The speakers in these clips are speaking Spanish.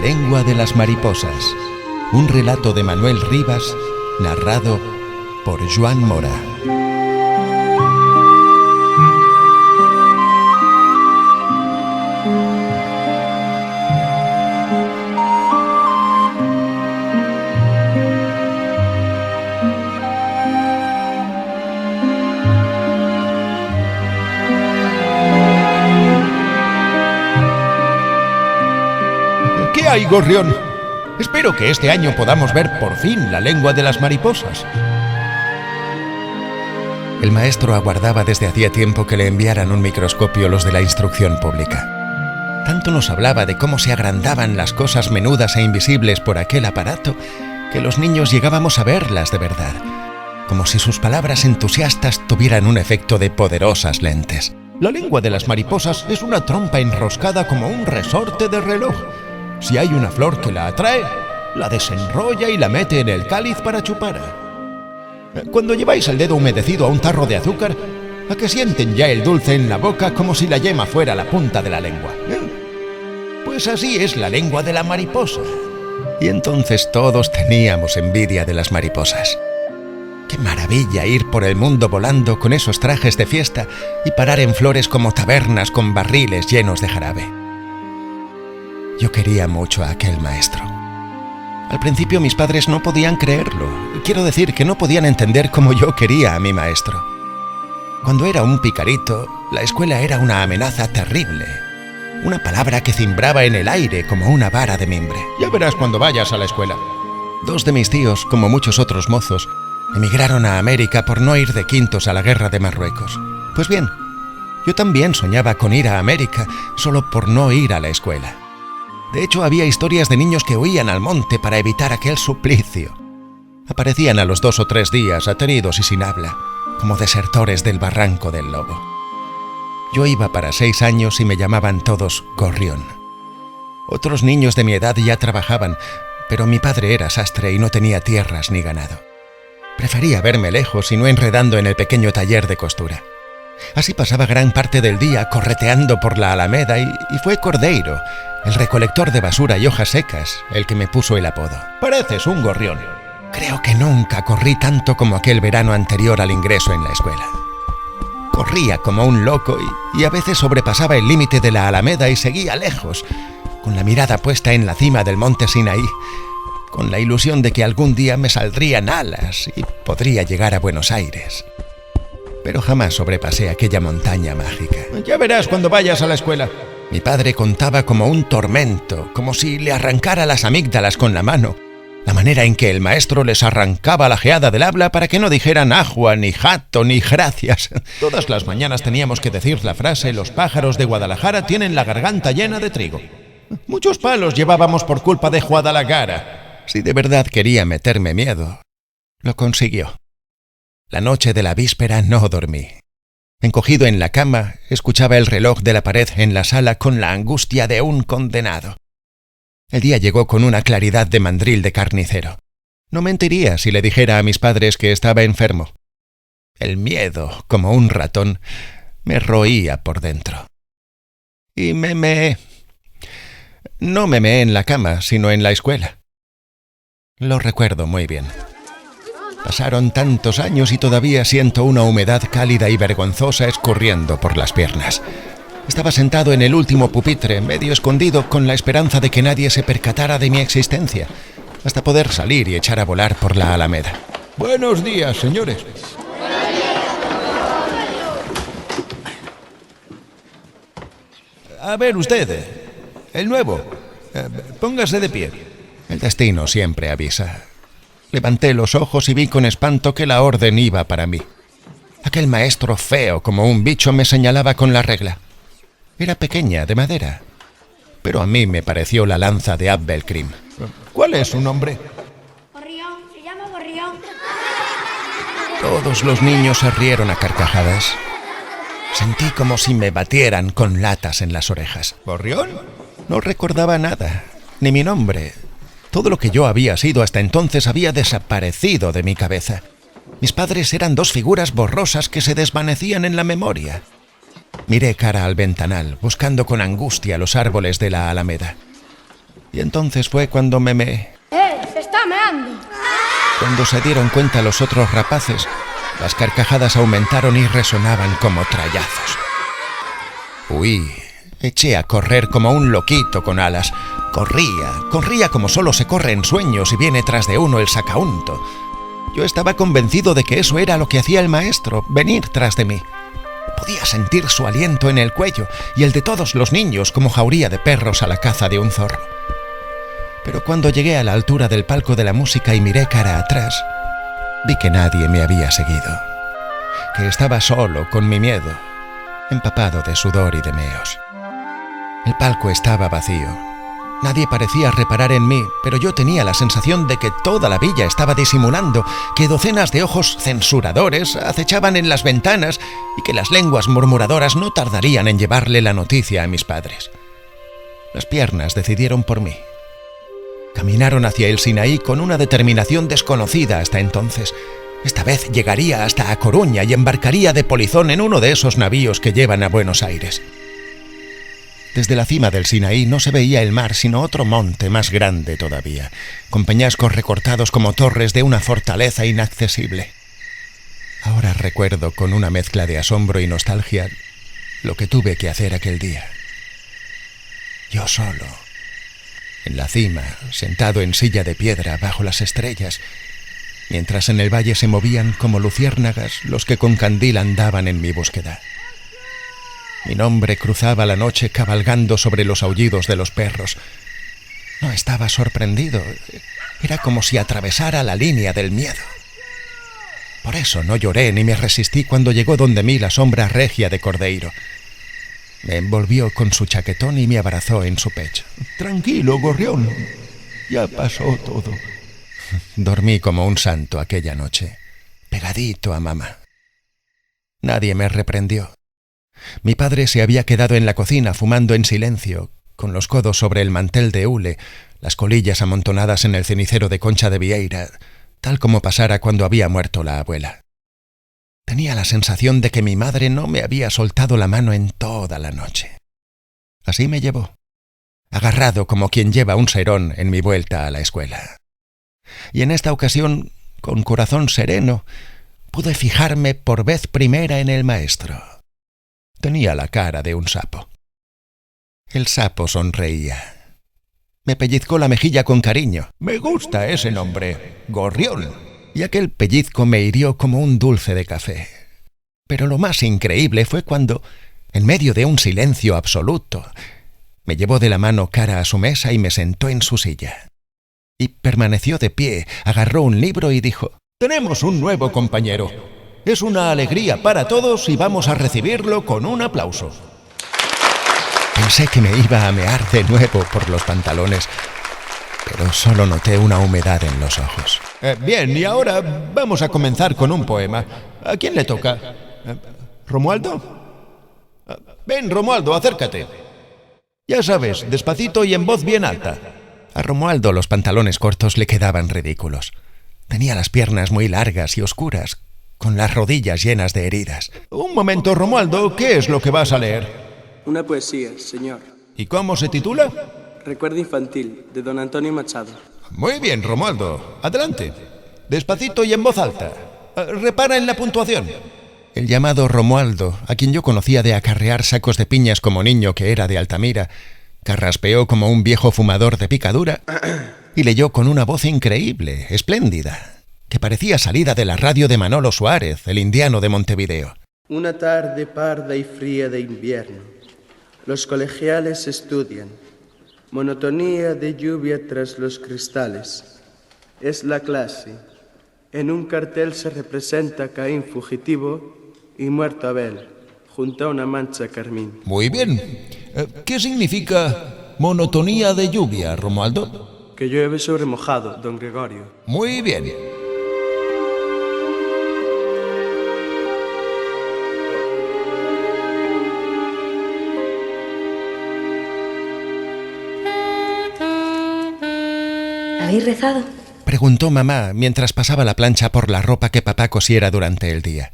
lengua de las mariposas. Un relato de Manuel Rivas, narrado por Joan Mora. ¿Qué hay, gorrión? Espero que este año podamos ver por fin la lengua de las mariposas. El maestro aguardaba desde hacía tiempo que le enviaran un microscopio los de la instrucción pública. Tanto nos hablaba de cómo se agrandaban las cosas menudas e invisibles por aquel aparato, que los niños llegábamos a verlas de verdad, como si sus palabras entusiastas tuvieran un efecto de poderosas lentes. La lengua de las mariposas es una trompa enroscada como un resorte de reloj. Si hay una flor que la atrae, la desenrolla y la mete en el cáliz para chupar. Cuando lleváis el dedo humedecido a un tarro de azúcar, ¿a que sienten ya el dulce en la boca como si la yema fuera la punta de la lengua? Pues así es la lengua de la mariposa. Y entonces todos teníamos envidia de las mariposas. ¡Qué maravilla ir por el mundo volando con esos trajes de fiesta y parar en flores como tabernas con barriles llenos de jarabe! Yo quería mucho a aquel maestro. Al principio mis padres no podían creerlo. Quiero decir que no podían entender cómo yo quería a mi maestro. Cuando era un picarito, la escuela era una amenaza terrible. Una palabra que cimbraba en el aire como una vara de mimbre. Ya verás cuando vayas a la escuela. Dos de mis tíos, como muchos otros mozos, emigraron a América por no ir de quintos a la guerra de Marruecos. Pues bien, yo también soñaba con ir a América solo por no ir a la escuela. De hecho, había historias de niños que huían al monte para evitar aquel suplicio. Aparecían a los 2 o 3 días, ateridos y sin habla, como desertores del barranco del lobo. Yo iba para 6 años y me llamaban todos Gorrión. Otros niños de mi edad ya trabajaban, pero mi padre era sastre y no tenía tierras ni ganado. Prefería verme lejos y no enredando en el pequeño taller de costura. Así pasaba gran parte del día correteando por la Alameda y fue Cordeiro, el recolector de basura y hojas secas, el que me puso el apodo. Pareces un gorrión. Creo que nunca corrí tanto como aquel verano anterior al ingreso en la escuela. Corría como un loco y a veces sobrepasaba el límite de la Alameda y seguía lejos, con la mirada puesta en la cima del monte Sinaí, con la ilusión de que algún día me saldrían alas y podría llegar a Buenos Aires. Pero jamás sobrepasé aquella montaña mágica. Ya verás cuando vayas a la escuela. Mi padre contaba como un tormento, como si le arrancara las amígdalas con la mano, la manera en que el maestro les arrancaba la geada del habla para que no dijeran ajua, ni jato, ni gracias. Todas las mañanas teníamos que decir la frase: los pájaros de Guadalajara tienen la garganta llena de trigo. Muchos palos llevábamos por culpa de Guadalajara. Si de verdad quería meterme miedo, lo consiguió. La noche de la víspera no dormí. Encogido en la cama, escuchaba el reloj de la pared en la sala con la angustia de un condenado. El día llegó con una claridad de mandril de carnicero. No mentiría si le dijera a mis padres que estaba enfermo. El miedo, como un ratón, me roía por dentro. Y me meé. No me meé en la cama, sino en la escuela. Lo recuerdo muy bien. Pasaron tantos años y todavía siento una humedad cálida y vergonzosa escurriendo por las piernas. Estaba sentado en el último pupitre, medio escondido, con la esperanza de que nadie se percatara de mi existencia, hasta poder salir y echar a volar por la Alameda. Buenos días, señores. A ver usted, el nuevo. Póngase de pie. El destino siempre avisa. Levanté los ojos y vi con espanto que la orden iba para mí. Aquel maestro feo como un bicho me señalaba con la regla. Era pequeña, de madera, pero a mí me pareció la lanza de Abelkrim. ¿Cuál es su nombre? Gorrión, se llama Gorrión. Todos los niños se rieron a carcajadas. Sentí como si me batieran con latas en las orejas. ¿Gorrión? No recordaba nada, ni mi nombre. Todo lo que yo había sido hasta entonces había desaparecido de mi cabeza. Mis padres eran 2 figuras borrosas que se desvanecían en la memoria. Miré cara al ventanal, buscando con angustia los árboles de la Alameda. Y entonces fue cuando Se está meando. Cuando se dieron cuenta los otros rapaces, las carcajadas aumentaron y resonaban como trallazos. Huí, eché a correr como un loquito con alas. Corría como solo se corre en sueños y viene tras de uno el sacaunto. Yo estaba convencido de que eso era lo que hacía el maestro, venir tras de mí. Podía sentir su aliento en el cuello y el de todos los niños como jauría de perros a la caza de un zorro. Pero cuando llegué a la altura del palco de la música y miré cara atrás, vi que nadie me había seguido, que estaba solo con mi miedo, empapado de sudor y de meos. El palco estaba vacío. Nadie parecía reparar en mí, pero yo tenía la sensación de que toda la villa estaba disimulando, que docenas de ojos censuradores acechaban en las ventanas y que las lenguas murmuradoras no tardarían en llevarle la noticia a mis padres. Las piernas decidieron por mí. Caminaron hacia el Sinaí con una determinación desconocida hasta entonces. Esta vez llegaría hasta A Coruña y embarcaría de polizón en uno de esos navíos que llevan a Buenos Aires. Desde la cima del Sinaí no se veía el mar, sino otro monte más grande todavía, con peñascos recortados como torres de una fortaleza inaccesible. Ahora recuerdo con una mezcla de asombro y nostalgia lo que tuve que hacer aquel día. Yo solo, en la cima, sentado en silla de piedra bajo las estrellas, mientras en el valle se movían como luciérnagas los que con candil andaban en mi búsqueda. Mi nombre cruzaba la noche cabalgando sobre los aullidos de los perros. No estaba sorprendido. Era como si atravesara la línea del miedo. Por eso no lloré ni me resistí cuando llegó donde mí la sombra regia de Cordeiro. Me envolvió con su chaquetón y me abrazó en su pecho. Tranquilo, gorrión. Ya pasó todo. Dormí como un santo aquella noche, pegadito a mamá. Nadie me reprendió. Mi padre se había quedado en la cocina fumando en silencio, con los codos sobre el mantel de hule, las colillas amontonadas en el cenicero de Concha de Vieira, tal como pasara cuando había muerto la abuela. Tenía la sensación de que mi madre no me había soltado la mano en toda la noche. Así me llevó, agarrado como quien lleva un serón en mi vuelta a la escuela. Y en esta ocasión, con corazón sereno, pude fijarme por vez primera en el maestro. Tenía la cara de un sapo. El sapo sonreía. Me pellizcó la mejilla con cariño. Me gusta ese nombre, gorrión. Y aquel pellizco me hirió como un dulce de café. Pero lo más increíble fue cuando, en medio de un silencio absoluto, me llevó de la mano cara a su mesa y me sentó en su silla. Y permaneció de pie, agarró un libro y dijo: «Tenemos un nuevo compañero. Es una alegría para todos y vamos a recibirlo con un aplauso». Pensé que me iba a mear de nuevo por los pantalones, pero solo noté una humedad en los ojos. Bien, y ahora vamos a comenzar con un poema. ¿A quién le toca? ¿Romualdo? Ven, Romualdo, acércate. Ya sabes, despacito y en voz bien alta. A Romualdo los pantalones cortos le quedaban ridículos. Tenía las piernas muy largas y oscuras, con las rodillas llenas de heridas. Un momento, Romualdo, ¿qué es lo que vas a leer? Una poesía, señor. ¿Y cómo se titula? Recuerdo infantil, de don Antonio Machado. Muy bien, Romualdo. Adelante. Despacito y en voz alta. Repara en la puntuación. El llamado Romualdo, a quien yo conocía de acarrear sacos de piñas como niño que era de Altamira, carraspeó como un viejo fumador de picadura y leyó con una voz increíble, espléndida, que parecía salida de la radio de Manolo Suárez, el indiano de Montevideo. Una tarde parda y fría de invierno. Los colegiales estudian. Monotonía de lluvia tras los cristales. Es la clase. En un cartel se representa Caín fugitivo y muerto Abel, junto a una mancha carmín. Muy bien. ¿Qué significa monotonía de lluvia, Romualdo? Que llueve sobre mojado, don Gregorio. Muy bien. ¿Habéis rezado? Preguntó mamá mientras pasaba la plancha por la ropa que papá cosiera durante el día.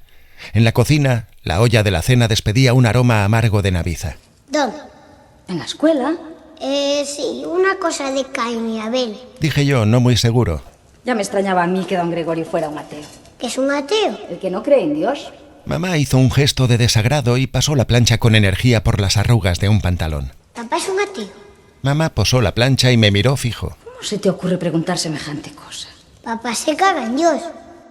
En la cocina, la olla de la cena despedía un aroma amargo de naviza. ¿Dónde? ¿En la escuela? Sí, una cosa de Caín y Abel. Dije yo, no muy seguro. Ya me extrañaba a mí que don Gregorio fuera un ateo. ¿Qué es un ateo? El que no cree en Dios. Mamá hizo un gesto de desagrado y pasó la plancha con energía por las arrugas de un pantalón. ¿Papá es un ateo? Mamá posó la plancha y me miró fijo. ¿Cómo se te ocurre preguntar semejante cosa? Papá se caga en Dios.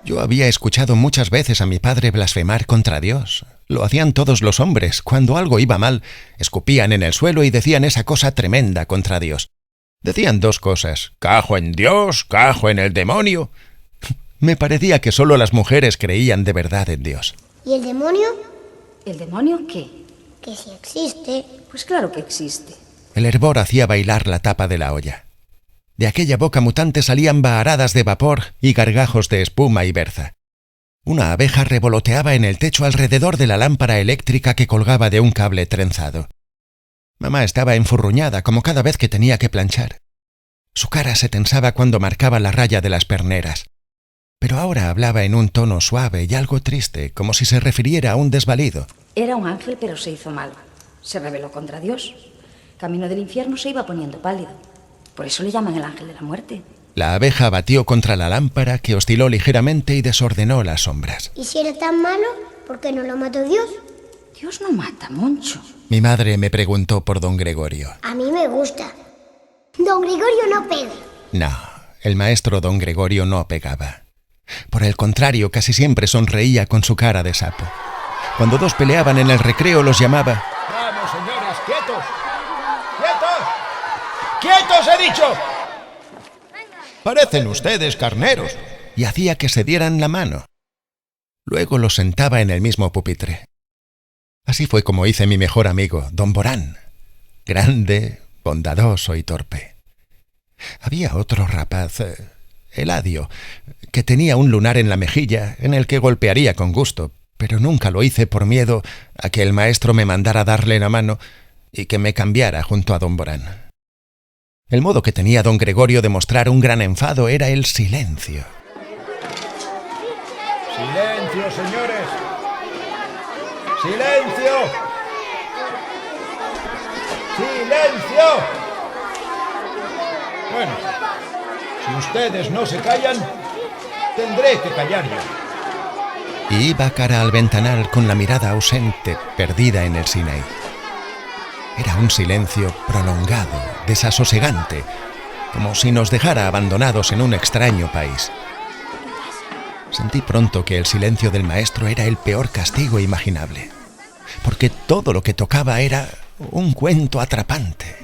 Yo había escuchado muchas veces a mi padre blasfemar contra Dios. Lo hacían todos los hombres. Cuando algo iba mal, escupían en el suelo y decían esa cosa tremenda contra Dios. Decían dos cosas: cajo en Dios, cajo en el demonio. Me parecía que solo las mujeres creían de verdad en Dios. ¿Y el demonio? ¿El demonio qué? Que si existe. Pues claro que existe. El hervor hacía bailar la tapa de la olla. De aquella boca mutante salían baharadas de vapor y gargajos de espuma y berza. Una abeja revoloteaba en el techo alrededor de la lámpara eléctrica que colgaba de un cable trenzado. Mamá estaba enfurruñada como cada vez que tenía que planchar. Su cara se tensaba cuando marcaba la raya de las perneras. Pero ahora hablaba en un tono suave y algo triste, como si se refiriera a un desvalido. Era un ángel, pero se hizo malo. Se rebeló contra Dios. Camino del infierno se iba poniendo pálido. Por eso le llaman el ángel de la muerte. La abeja batió contra la lámpara, que osciló ligeramente y desordenó las sombras. ¿Y si era tan malo, por qué no lo mató Dios? Dios no mata, Moncho. Mi madre me preguntó por don Gregorio. A mí me gusta. Don Gregorio no pega. No, el maestro don Gregorio no pegaba. Por el contrario, casi siempre sonreía con su cara de sapo. Cuando dos peleaban en el recreo, los llamaba: ¡Vamos, señores, quietos! ¡Quietos! ¡Quietos, he dicho! Parecen ustedes carneros. Y hacía que se dieran la mano. Luego los sentaba en el mismo pupitre. Así fue como hice mi mejor amigo, don Borán. Grande, bondadoso y torpe. Había otro rapaz, Eladio, que tenía un lunar en la mejilla en el que golpearía con gusto, pero nunca lo hice por miedo a que el maestro me mandara darle la mano y que me cambiara junto a don Borán. El modo que tenía don Gregorio de mostrar un gran enfado era el silencio. ¡Silencio, señores! ¡Silencio! ¡Silencio! Bueno, si ustedes no se callan, tendré que callar yo. Y iba cara al ventanal con la mirada ausente, perdida en el Sinaí. Era un silencio prolongado, desasosegante, como si nos dejara abandonados en un extraño país. Sentí pronto que el silencio del maestro era el peor castigo imaginable, porque todo lo que tocaba era un cuento atrapante.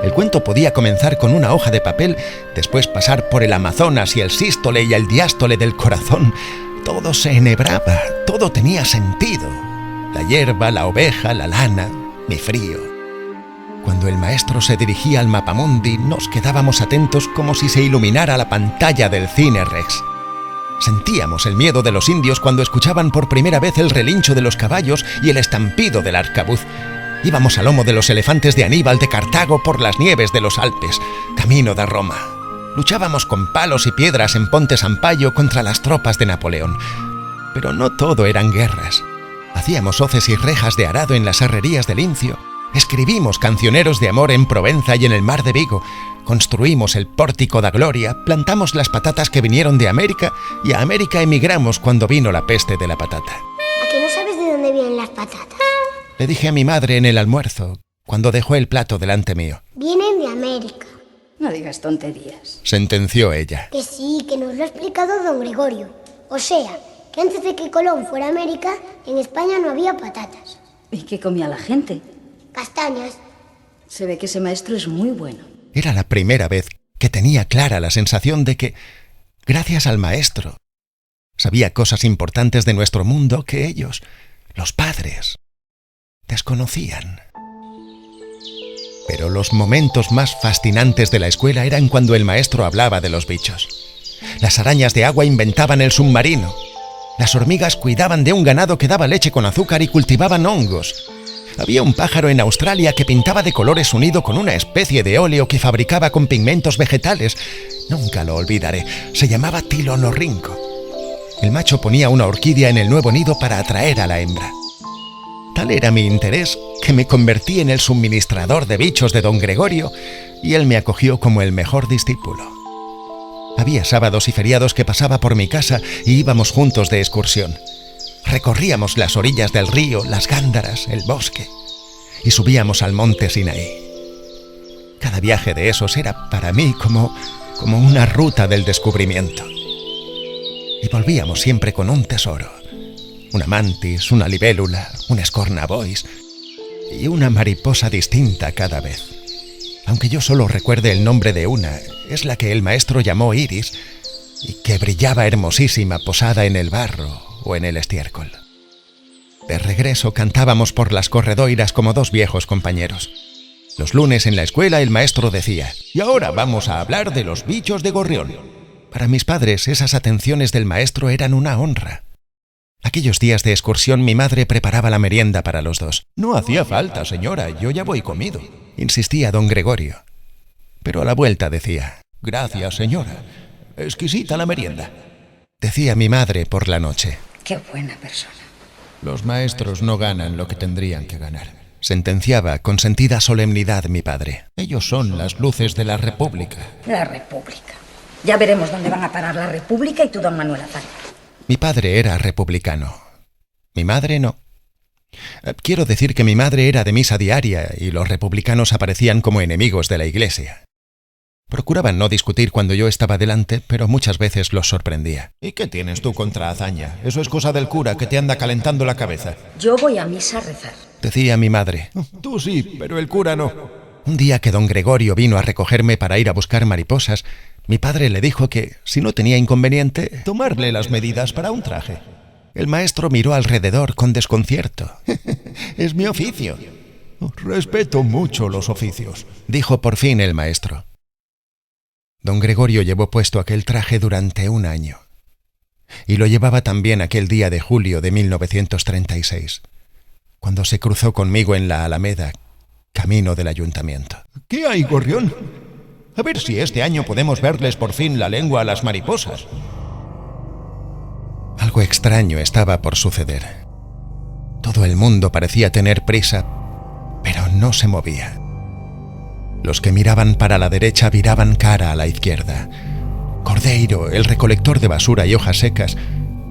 El cuento podía comenzar con una hoja de papel, después pasar por el Amazonas y el sístole y el diástole del corazón. Todo se enhebraba, todo tenía sentido. La hierba, la oveja, la lana, mi frío. Cuando el maestro se dirigía al mapamundi, nos quedábamos atentos como si se iluminara la pantalla del Cine Rex. Sentíamos el miedo de los indios cuando escuchaban por primera vez el relincho de los caballos y el estampido del arcabuz. Íbamos al lomo de los elefantes de Aníbal de Cartago por las nieves de los Alpes, camino de Roma. Luchábamos con palos y piedras en Ponte Sampaio contra las tropas de Napoleón. Pero no todo eran guerras. Hacíamos hoces y rejas de arado en las herrerías de Lincio. Escribimos cancioneros de amor en Provenza y en el mar de Vigo. Construimos el pórtico da Gloria, plantamos las patatas que vinieron de América y a América emigramos cuando vino la peste de la patata. ¿A que no sabes de dónde vienen las patatas? Le dije a mi madre en el almuerzo, cuando dejó el plato delante mío. Vienen de América. No digas tonterías. Sentenció ella. Que sí, que nos lo ha explicado don Gregorio. O sea, que antes de que Colón fuera a América, en España no había patatas. ¿Y qué comía la gente? Castañas. Se ve que ese maestro es muy bueno. Era la primera vez que tenía clara la sensación de que, gracias al maestro, sabía cosas importantes de nuestro mundo que ellos, los padres, desconocían. Pero los momentos más fascinantes de la escuela eran cuando el maestro hablaba de los bichos. Las arañas de agua inventaban el submarino. Las hormigas cuidaban de un ganado que daba leche con azúcar y cultivaban hongos. Había un pájaro en Australia que pintaba de colores unido con una especie de óleo que fabricaba con pigmentos vegetales. Nunca lo olvidaré. Se llamaba tilonorrinco. El macho ponía una orquídea en el nuevo nido para atraer a la hembra. Tal era mi interés que me convertí en el suministrador de bichos de don Gregorio y él me acogió como el mejor discípulo. Había sábados y feriados que pasaba por mi casa y íbamos juntos de excursión. Recorríamos las orillas del río, las gándaras, el bosque y subíamos al monte Sinaí. Cada viaje de esos era para mí como una ruta del descubrimiento. Y volvíamos siempre con un tesoro. Una mantis, una libélula, un escornabois y una mariposa distinta cada vez. Aunque yo solo recuerde el nombre de una, es la que el maestro llamó Iris y que brillaba hermosísima posada en el barro o en el estiércol. De regreso cantábamos por las corredoiras como dos viejos compañeros. Los lunes en la escuela el maestro decía: «Y ahora vamos a hablar de los bichos de gorrión». Para mis padres esas atenciones del maestro eran una honra. Aquellos días de excursión mi madre preparaba la merienda para los dos. «No hacía falta, señora, yo ya voy comido», insistía don Gregorio. Pero a la vuelta decía: «Gracias, señora. Exquisita la merienda», decía mi madre por la noche. Qué buena persona. «Los maestros no ganan lo que tendrían que ganar», sentenciaba con sentida solemnidad mi padre. «Ellos son las luces de la República». La República. Ya veremos dónde van a parar la República y tú, don Manuel Azaña. Mi padre era republicano. Mi madre no. Quiero decir que mi madre era de misa diaria y los republicanos aparecían como enemigos de la Iglesia. Procuraban no discutir cuando yo estaba delante, pero muchas veces los sorprendía. «¿Y qué tienes tú contra Azaña? Eso es cosa del cura que te anda calentando la cabeza». Yo voy a misa a rezar, decía mi madre. «Tú sí, pero el cura no». Un día que don Gregorio vino a recogerme para ir a buscar mariposas, mi padre le dijo que, si no tenía inconveniente, tomarle las medidas para un traje. El maestro miró alrededor con desconcierto. «Es mi oficio». «Respeto mucho los oficios», dijo por fin el maestro. Don Gregorio llevó puesto aquel traje durante un año. Y lo llevaba también aquel día de julio de 1936, cuando se cruzó conmigo en la Alameda, camino del ayuntamiento. «¿Qué hay, gorrión? A ver si este año podemos verles por fin la lengua a las mariposas». Algo extraño estaba por suceder. Todo el mundo parecía tener prisa, pero no se movía. Los que miraban para la derecha viraban cara a la izquierda. Cordeiro, el recolector de basura y hojas secas,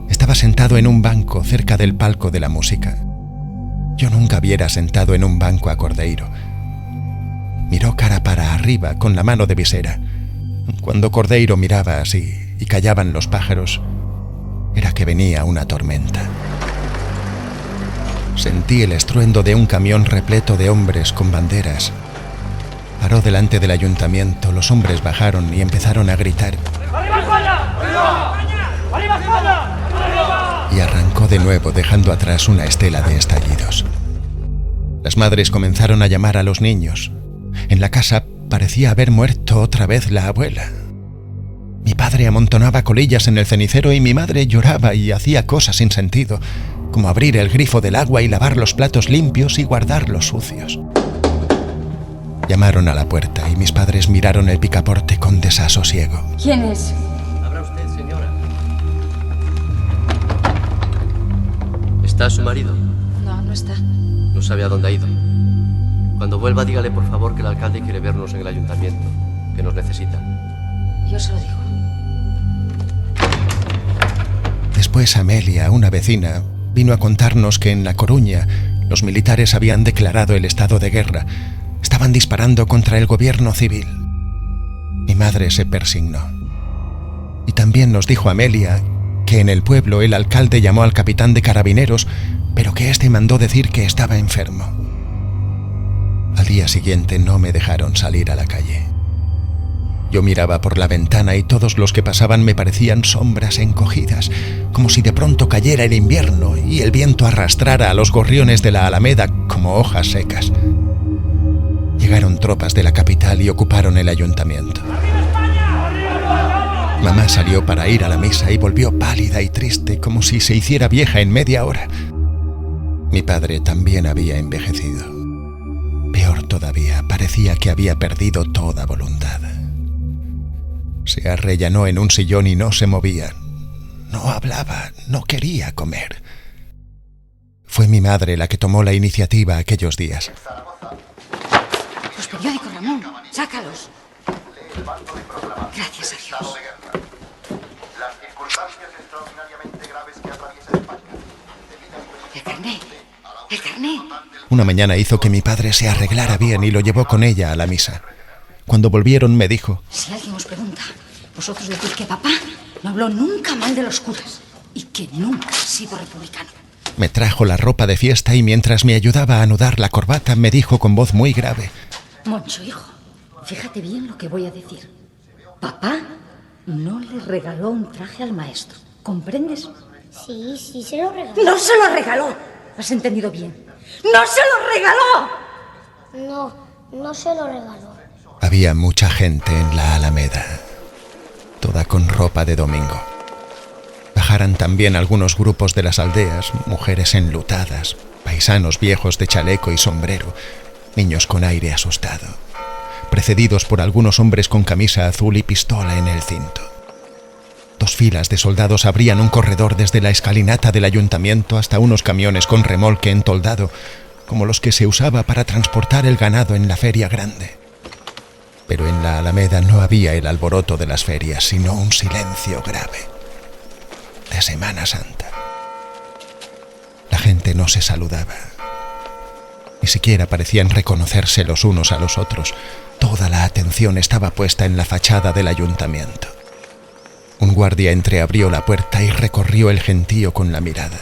estaba sentado en un banco cerca del palco de la música. Yo nunca viera sentado en un banco a Cordeiro. Miró cara para arriba con la mano de visera. Cuando Cordeiro miraba así y callaban los pájaros, era que venía una tormenta. Sentí el estruendo de un camión repleto de hombres con banderas. Paró delante del ayuntamiento, los hombres bajaron y empezaron a gritar. ¡Arriba España! ¡Arriba! ¡Arriba España! Y arrancó de nuevo, dejando atrás una estela de estallidos. Las madres comenzaron a llamar a los niños. En la casa parecía haber muerto otra vez la abuela. Mi padre amontonaba colillas en el cenicero y mi madre lloraba y hacía cosas sin sentido, como abrir el grifo del agua y lavar los platos limpios y guardar los sucios. Llamaron a la puerta y mis padres miraron el picaporte con desasosiego. ¿Quién es? ¿Abra usted, señora? ¿Está su marido? No, no está. No sabe a dónde ha ido. Cuando vuelva, dígale por favor que el alcalde quiere vernos en el ayuntamiento, que nos necesita. Yo se lo digo. Después Amelia, una vecina, vino a contarnos que en La Coruña los militares habían declarado el estado de guerra. Estaban disparando contra el gobierno civil. Mi madre se persignó. Y también nos dijo Amelia que en el pueblo el alcalde llamó al capitán de carabineros, pero que éste mandó decir que estaba enfermo. Al día siguiente no me dejaron salir a la calle. Yo miraba por la ventana y todos los que pasaban me parecían sombras encogidas, como si de pronto cayera el invierno y el viento arrastrara a los gorriones de la Alameda como hojas secas. Llegaron tropas de la capital y ocuparon el ayuntamiento. Mamá salió para ir a la misa y volvió pálida y triste, como si se hiciera vieja en media hora. Mi padre también había envejecido. Peor todavía, parecía que había perdido toda voluntad. Se arrellanó en un sillón y no se movía. No hablaba, no quería comer. Fue mi madre la que tomó la iniciativa aquellos días. Los periódicos, Ramón, sácalos. Gracias a Dios. El carné. El carné. Una mañana hizo que mi padre se arreglara bien y lo llevó con ella a la misa. Cuando volvieron me dijo: Si alguien os pregunta, vosotros decís que papá no habló nunca mal de los curas y que nunca ha sido republicano. Me trajo la ropa de fiesta y mientras me ayudaba a anudar la corbata me dijo con voz muy grave: Moncho, hijo, fíjate bien lo que voy a decir. Papá no le regaló un traje al maestro, ¿comprendes? Sí, se lo regaló. ¡No se lo regaló! ¿Has entendido bien? ¡No se lo regaló! No se lo regaló. Había mucha gente en la Alameda, toda con ropa de domingo. Bajaran también algunos grupos de las aldeas, mujeres enlutadas, paisanos viejos de chaleco y sombrero, niños con aire asustado, precedidos por algunos hombres con camisa azul y pistola en el cinto. 2 filas de soldados abrían un corredor desde la escalinata del ayuntamiento hasta unos camiones con remolque entoldado, como los que se usaba para transportar el ganado en la feria grande. Pero en la Alameda no había el alboroto de las ferias, sino un silencio grave de Semana Santa. La gente no se saludaba. Ni siquiera parecían reconocerse los unos a los otros. Toda la atención estaba puesta en la fachada del ayuntamiento. Un guardia entreabrió la puerta y recorrió el gentío con la mirada.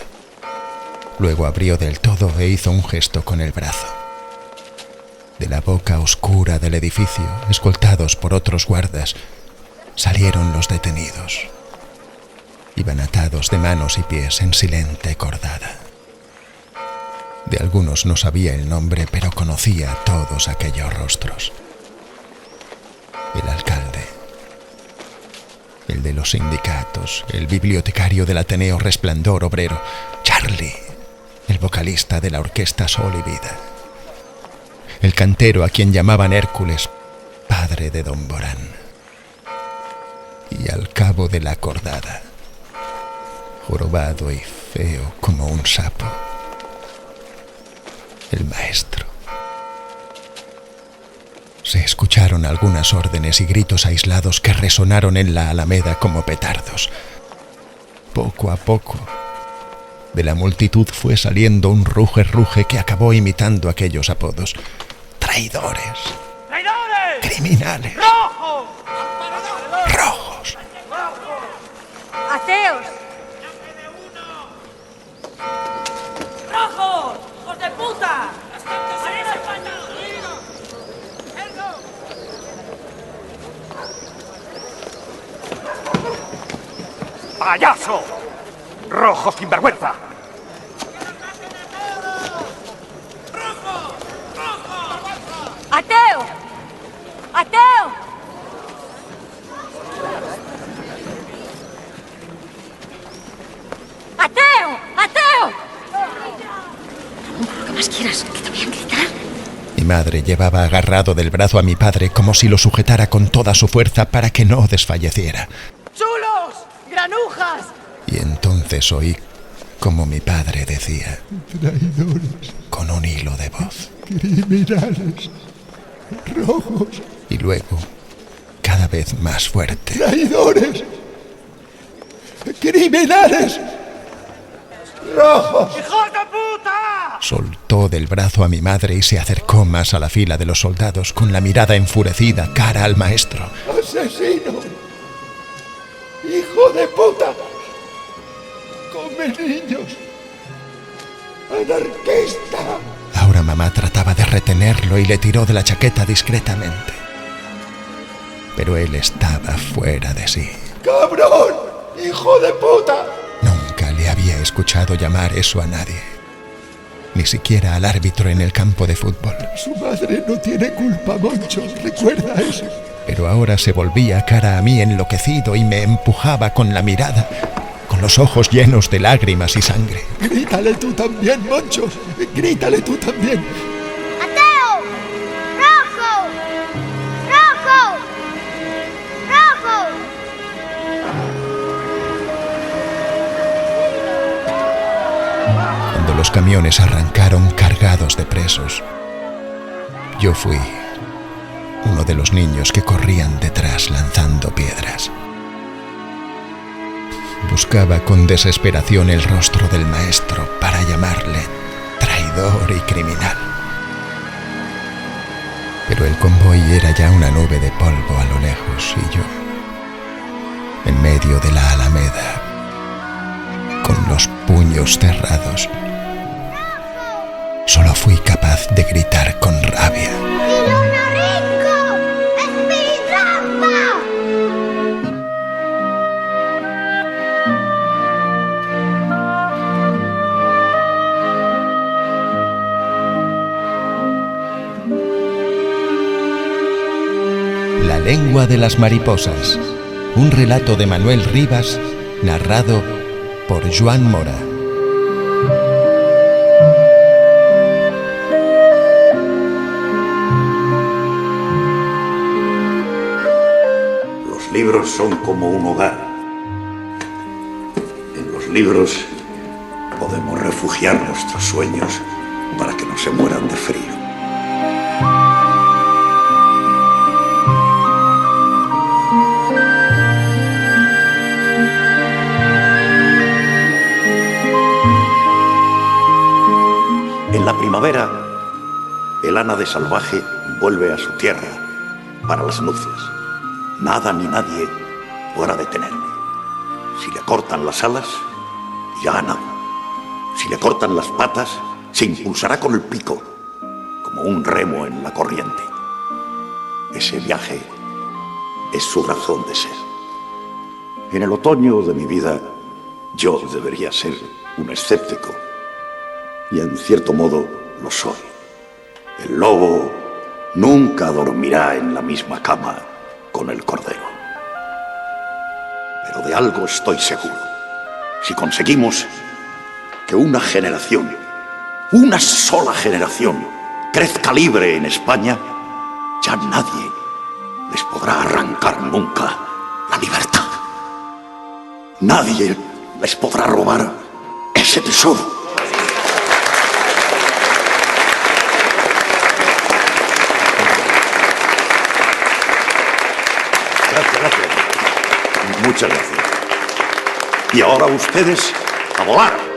Luego abrió del todo e hizo un gesto con el brazo. De la boca oscura del edificio, escoltados por otros guardas, salieron los detenidos. Iban atados de manos y pies en silente cordada. De algunos no sabía el nombre, pero conocía todos aquellos rostros. El alcalde, el de los sindicatos, el bibliotecario del Ateneo Resplandor Obrero, Charlie, el vocalista de la orquesta Sol y Vida, el cantero a quien llamaban Hércules, padre de Don Borán. Y al cabo de la cordada, jorobado y feo como un sapo, el maestro. Se escucharon algunas órdenes y gritos aislados que resonaron en la Alameda como petardos. Poco a poco, de la multitud fue saliendo un ruge-ruge que acabó imitando aquellos apodos. Traidores. ¡Traidores! Criminales. ¡Rojos! Rojos. ¡Ateos! ¡Rojos! ¡Hijos de puta! ¡Arriba España! ¡Payaso! ¡Rojo sinvergüenza! ¡Ateo! ¡Ateo! ¡Ateo! ¡Ateo! Lo que más quieras, que te voy a gritar. Mi madre llevaba agarrado del brazo a mi padre como si lo sujetara con toda su fuerza para que no desfalleciera. ¡Chulos! ¡Granujas! Y entonces oí como mi padre decía, Traidores, con un hilo de voz. criminales, rojos, Y luego, cada vez más fuerte, traidores, criminales, rojos. ¡Hijos de puta! soltó del brazo a mi madre y se acercó más a la fila de los soldados con la mirada enfurecida cara al maestro. ¡Asesino! ¡Hijo de puta! ¡Come niños! ¡Anarquista! Ahora mamá trataba de retenerlo y le tiró de la chaqueta discretamente. Pero él estaba fuera de sí. ¡Cabrón! ¡Hijo de puta! Nunca le había escuchado llamar eso a nadie. Ni siquiera al árbitro en el campo de fútbol. Su madre no tiene culpa, Moncho. Recuerda eso. Pero ahora se volvía cara a mí enloquecido y me empujaba con la mirada, con los ojos llenos de lágrimas y sangre. Grítale tú también, Moncho. Grítale tú también. ¡Ateo! ¡Rojo! ¡Rojo! ¡Rojo! Cuando los los camiones arrancaron cargados de presos. Yo fui uno de los niños que corrían detrás lanzando piedras. Buscaba con desesperación el rostro del maestro para llamarle traidor y criminal. Pero el convoy era ya una nube de polvo a lo lejos y yo, en medio de la alameda, con los puños cerrados, solo fui capaz de gritar con rabia. La lengua de las mariposas, un relato de Manuel Rivas, narrado por Joan Mora. Los libros son como un hogar. En los libros podemos refugiar nuestros sueños para que no se mueran de frío. En la primavera, el ánade salvaje vuelve a su tierra para las nupcias. Nada ni nadie podrá detenerle. Si le cortan las alas, ya nada. Si le cortan las patas, se impulsará con el pico, como un remo en la corriente. Ese viaje es su razón de ser. En el otoño de mi vida, yo debería ser un escéptico. Y en cierto modo lo soy. El lobo nunca dormirá en la misma cama con el cordero. Pero de algo estoy seguro. Si conseguimos que una generación, una sola generación, crezca libre en España, ya nadie les podrá arrancar nunca la libertad. Nadie les podrá robar ese tesoro. Gracias. Muchas gracias. Y ahora ustedes a volar.